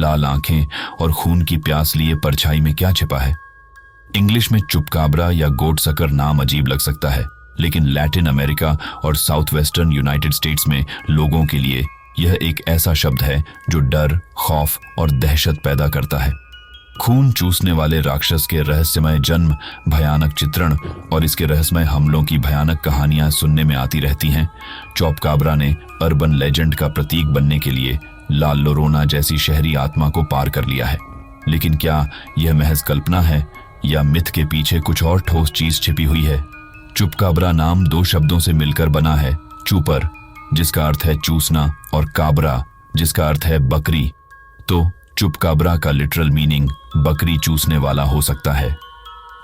लाल आंखें और खून की प्यास लिए परछाई में क्या छिपा है। इंग्लिश में चुपकाब्रा या गोटसकर नाम अजीब लग सकता है, लेकिन लैटिन अमेरिका और साउथ वेस्टर्न यूनाइटेड स्टेट्स में लोगों के लिए यह एक ऐसा शब्द है जो डर, खौफ और दहशत पैदा करता है। खून चूसने वाले राक्षस के रहस्यमय जन्म, भयानक चित्रण और इसके रहस्यमय हमलों की भयानक कहानियां सुनने में आती रहती हैं। चौपकाब्रा ने अर्बन लेजेंड का प्रतीक बनने के लिए ला लोरोना जैसी शहरी आत्मा को पार कर लिया है। लेकिन क्या यह महज कल्पना है या मिथ के पीछे कुछ और ठोस चीज छिपी हुई है? चुपकाब्रा नाम दो शब्दों से मिलकर बना है, चूपर जिसका अर्थ है चूसना और काबरा जिसका अर्थ है बकरी। तो चुपकाब्रा का लिटरल मीनिंग बकरी चूसने वाला हो सकता है।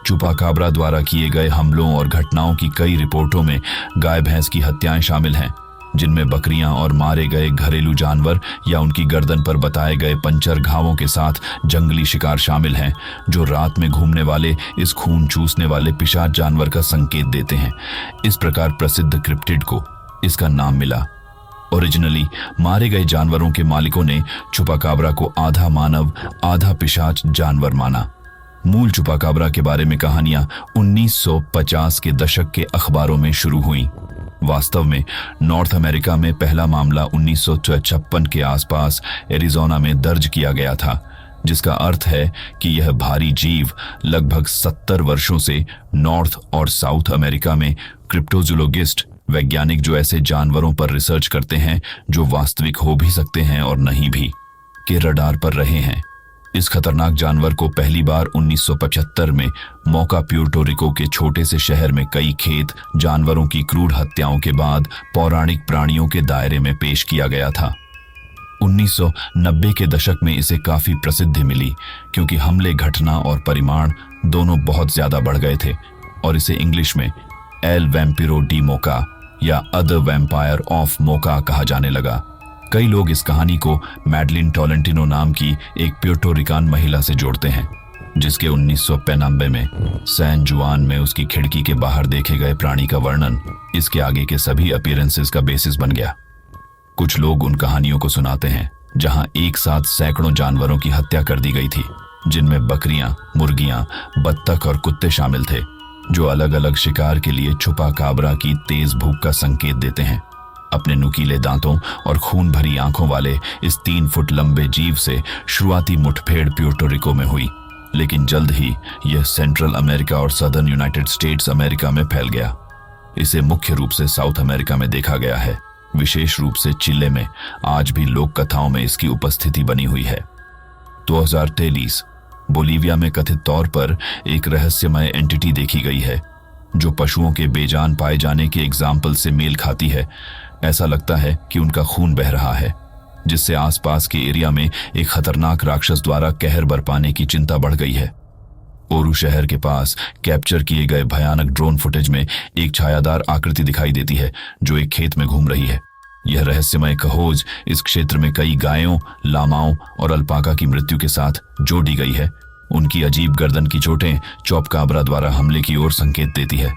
चुपाकाब्रा द्वारा किए गए हमलों और घटनाओं की कई रिपोर्टों में गाय भैंस की हत्याएं शामिल हैं, जिनमें बकरियां और मारे गए घरेलू जानवर या उनकी गर्दन पर बताए गए पंचर घावों के साथ जंगली शिकार शामिल हैं, जो रात में घूमने वाले इस खून चूसने वाले पिशाच जानवर का संकेत देते हैं। इस प्रकार प्रसिद्ध क्रिप्टिड को इसका नाम मिला। ओरिजिनली मारे गए जानवरों के मालिकों ने चुपाकाब्रा को आधा मानव आधा पिशाच जानवर माना। मूल चुपाकाब्रा के बारे में कहानियां 1950 के दशक के अखबारों में शुरू हुईं। वास्तव में नॉर्थ अमेरिका में पहला मामला 1956 के आसपास एरिज़ोना में दर्ज किया गया था, जिसका अर्थ है कि यह भारी जीव लगभग 70 वर्षों से नॉर्थ और साउथ अमेरिका में क्रिप्टोजूलोगिस्ट वैज्ञानिक जो ऐसे जानवरों पर रिसर्च करते हैं जो वास्तविक हो भी सकते हैं और नहीं भी, के रडार पर रहे हैं। इस खतरनाक जानवर को पहली बार 1975 में मौका प्यूर्टो रिको के छोटे से शहर में कई खेत जानवरों की क्रूर हत्याओं के बाद पौराणिक प्राणियों के दायरे में पेश किया गया था। 1990 के दशक में इसे काफी प्रसिद्धि मिली क्योंकि हमले, घटना और परिमाण दोनों बहुत ज्यादा बढ़ गए थे और इसे इंग्लिश में एल वैम्पिरो डी मोका या अदर वैम्पायर ऑफ मोका कहा जाने लगा। कई लोग इस कहानी को मैडलिन टोलेंटिनो नाम की एक प्यूर्टो रिकान महिला से जोड़ते हैं, जिसके 1995 में सैन जुआन में उसकी खिड़की के बाहर देखे गए प्राणी का वर्णन इसके आगे के सभी अपीयरेंसेस का बेसिस बन गया। कुछ लोग उन कहानियों को सुनाते हैं जहां एक साथ सैकड़ों जानवरों की हत्या कर दी गई थी, जिनमें बकरियां, मुर्गियां, बत्तख और कुत्ते शामिल थे, जो अलग अलग शिकार के लिए चुपाकाब्रा की तेज भूख का संकेत देते हैं। अपने नुकीले दांतों और खून भरी आंखों वाले इस 3 फुट लंबे जीव से शुरुआती मुठभेड़ प्यूर्टो रिको में हुई, लेकिन जल्द ही यह सेंट्रल अमेरिका और सदर्न यूनाइटेड स्टेट्स अमेरिका में फैल गया। इसे मुख्य रूप से साउथ अमेरिका में देखा गया है, विशेष रूप से चिले में आज भी लोक कथाओं में इसकी उपस्थिति बनी हुई है। 2023 बोलीविया में कथित तौर पर एक रहस्यमय एंटिटी देखी गई है जो पशुओं के बेजान पाए जाने के एग्जाम्पल से मेल खाती है। ऐसा लगता है कि उनका खून बह रहा है, जिससे आसपास के एरिया में एक खतरनाक राक्षस द्वारा कहर बरपाने की चिंता बढ़ गई है। ओरू शहर के पास कैप्चर किए गए भयानक ड्रोन फुटेज में एक छायादार आकृति दिखाई देती है जो एक खेत में घूम रही है। यह रहस्यमय खोज इस क्षेत्र में कई गायों, लामाओं और अल्पाका की मृत्यु के साथ जोड़ी गई है। उनकी अजीब गर्दन की चोटें चौपकाब्रा द्वारा हमले की ओर संकेत देती है।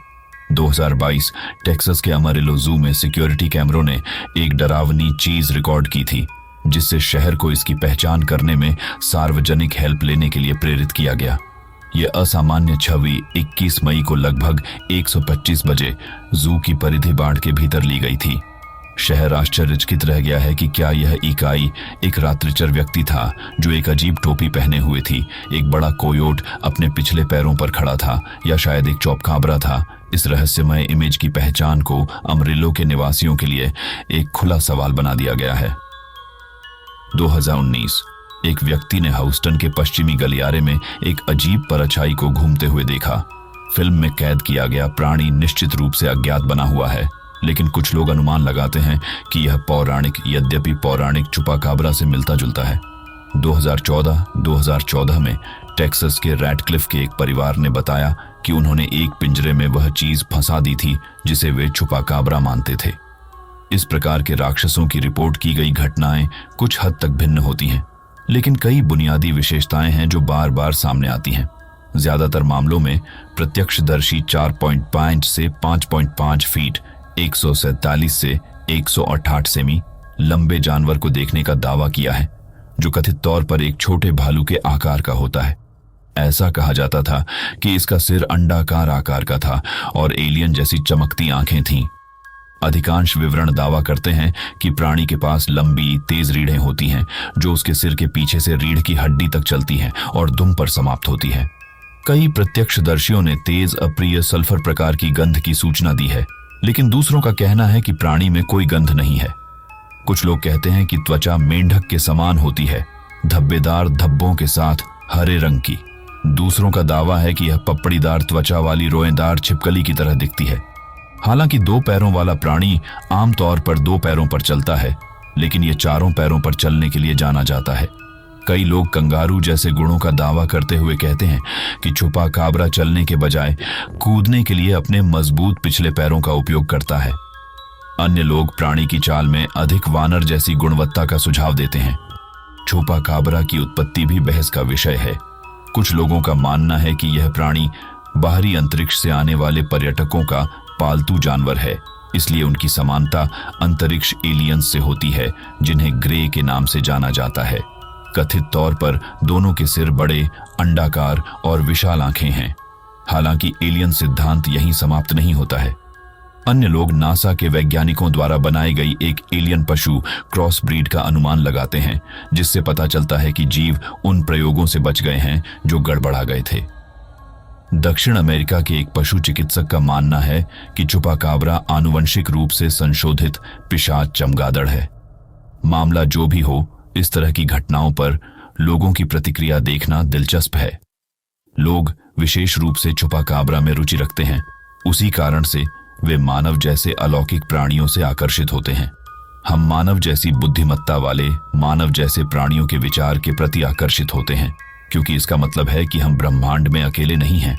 2022 टेक्सास के अमारिलो जू में सिक्योरिटी कैमरों ने एक डरावनी चीज रिकॉर्ड की थी, जिससे शहर को इसकी पहचान करने में सार्वजनिक हेल्प लेने के लिए प्रेरित किया गया। यह असामान्य छवि 21 मई को लगभग 125 बजे जू की परिधि बाड़ के भीतर ली गई थी। शहर आश्चर्यचकित रह गया है कि क्या यह इकाई एक रात्रिचर व्यक्ति था जो एक अजीब टोपी पहने हुए थी, एक बड़ा कोयोट अपने पिछले पैरों पर खड़ा था, या शायद एक चौपकाब्रा था। इस रहस्यमय इमेज की पहचान को अमरिलो के निवासियों के लिए एक खुला सवाल बना दिया गया है। 2019 एक व्यक्ति ने ह्यूस्टन के पश्चिमी गलियारे में एक अजीब परछाई को घूमते हुए देखा। फिल्म में कैद किया गया प्राणी निश्चित रूप से अज्ञात बना हुआ है, लेकिन कुछ लोग अनुमान लगाते हैं कि यह यद्यपि पौराणिक चुपाकाब्रा से मिलता जुलता है। 2014 में टेक्सास के रैडक्लिफ के एक परिवार ने बताया कि उन्होंने एक पिंजरे में वह चीज फंसा दी थी जिसे वे चुपाकाब्रा मानते थे। इस प्रकार के राक्षसों की रिपोर्ट की गई घटनाएं कुछ हद तक भिन्न होती हैं, लेकिन कई बुनियादी विशेषताएं हैं जो बार बार सामने आती हैं। ज्यादातर मामलों में प्रत्यक्षदर्शी 4.5 से 5.5 फीट 147 से 168 सेमी लंबे जानवर को देखने का दावा किया है। जो कथित तौर पर एक छोटे भालू के आकार का होता है। ऐसा कहा जाता था कि इसका सिर अंडाकार आकार का था और एलियन जैसी चमकती आंखें थीं। अधिकांश विवरण दावा करते हैं कि प्राणी के पास लंबी तेज रीढ़ें होती हैं जो उसके सिर के पीछे से रीढ़ की हड्डी तक चलती हैं और दुम पर समाप्त होती हैं। कई प्रत्यक्षदर्शियों ने तेज अप्रिय सल्फर प्रकार की गंध की सूचना दी है, लेकिन दूसरों का कहना है कि प्राणी में कोई गंध नहीं है। कुछ लोग कहते हैं कि त्वचा मेंढक के समान होती है, धब्बेदार धब्बों के साथ हरे रंग की। दूसरों का दावा है कि यह पपड़ीदार त्वचा वाली रोएदार छिपकली की तरह दिखती है। हालांकि 2 पैरों वाला प्राणी आमतौर पर 2 पैरों पर चलता है, लेकिन यह 4 पैरों पर चलने के लिए जाना जाता है। कई लोग कंगारू जैसे गुणों का दावा करते हुए कहते हैं कि छुपा काबरा चलने के बजाय कूदने के लिए अपने मजबूत पिछले पैरों का उपयोग करता है। अन्य लोग प्राणी की चाल में अधिक वानर जैसी गुणवत्ता का सुझाव देते हैं। छुपा काबरा की उत्पत्ति भी बहस का विषय है। कुछ लोगों का मानना है कि यह प्राणी बाहरी अंतरिक्ष से आने वाले पर्यटकों का पालतू जानवर है, इसलिए उनकी समानता अंतरिक्ष एलियंस से होती है, जिन्हें ग्रे के नाम से जाना जाता है। कथित तौर पर दोनों के सिर बड़े, अंडाकार और विशाल आंखें हैं। हालांकि एलियन सिद्धांत यहीं समाप्त नहीं होता है। अन्य लोग नासा के वैज्ञानिकों द्वारा बनाई गई एक एलियन पशु क्रॉस ब्रीड का अनुमान लगाते हैं, जिससे पता चलता है कि जीव उन प्रयोगों से बच गए हैं जो गड़बड़ा गए थे। दक्षिण अमेरिका के एक पशु चिकित्सक का मानना है कि छुपा काबरा आनुवंशिक रूप से संशोधित पिशाच चमगादड़ है। मामला जो भी हो, इस तरह की घटनाओं पर लोगों की प्रतिक्रिया देखना दिलचस्प है। लोग विशेष रूप से छुपा काबरा में रुचि रखते हैं, उसी कारण से वे मानव जैसे अलौकिक प्राणियों से आकर्षित होते हैं। हम मानव जैसी बुद्धिमत्ता वाले मानव जैसे प्राणियों के विचार के प्रति आकर्षित होते हैं, क्योंकि इसका मतलब है कि हम ब्रह्मांड में अकेले नहीं हैं।